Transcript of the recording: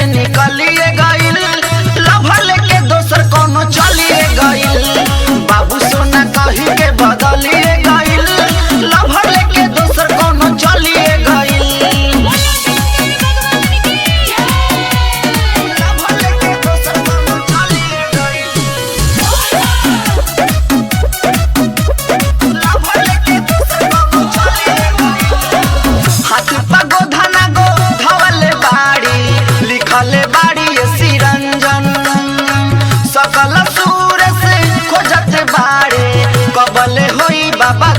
से निकलिए गइल, लभल के दोसर कोनो चलिए गइल, बाबू सोना कही के बदलिए गइल, लभल के दोसर कोनो चलिए गइल। सकल सूर से खोजत बाड़े, कबले होई बाबा